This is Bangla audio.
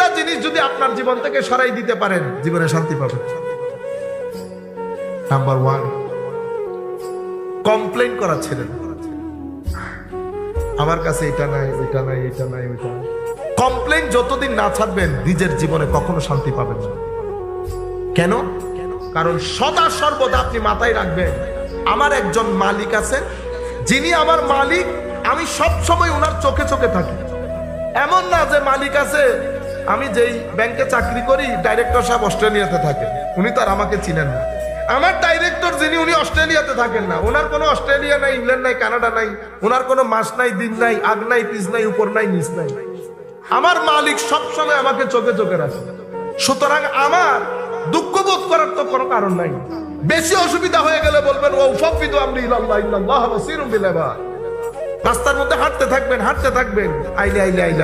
তিনটা জিনিস যদি আপনার জীবন থেকে সরাই দিতে পারেন, জীবনে শান্তি পাবেন। নাম্বার 1, কমপ্লেইন করা ছেড়ে দিন। আমার কাছে এটা নাই, ওইটা নাই, এটা নাই, ওইটা নাই। কমপ্লেইন যতদিন না ছাড়বেন, নিজের জীবনে কখনো শান্তি পাবেন না। কেন? কারণ সদা সর্বদা আপনি মাথায় রাখবেন, আমার একজন মালিক আছে, যিনি আমার মালিক, আমি সব সময় ওনার চোখে চোখে থাকি। এমন না যে মালিক আছে, আমি যেই ব্যাংকে চাকরি করি, ডাইরেক্টর সাহেব অস্ট্রেলিয়াতে থাকেন, উনি তো আর আমাকে চিনেন না। আমার ডাইরেক্টর যিনি, উনি অস্ট্রেলিয়াতে থাকেন না, ওনার কোনো অস্ট্রেলিয়া নাই, ইংল্যান্ড নাই, কানাডা নাই, ওনার কোনো মাস নাই, দিন নাই, আগ নাই, পিছ নাই, উপর নাই, নিচ নাই। আমার মালিক সবসময় আমাকে চোখে চোখে রাখে। সুতরাং আমার দুঃখ বোধ করার তো কোনো কারণ নাই। বেশি অসুবিধা হয়ে গেলে বলবেন ও ফাফিদু আমরি ইলাল্লাহ ইন্নাল্লাহা বাসীরুম বিল ইবাদ। রাস্তার মধ্যে হাঁটতে থাকবেন, হাঁটতে থাকবেন, আইলে আইলে আইলে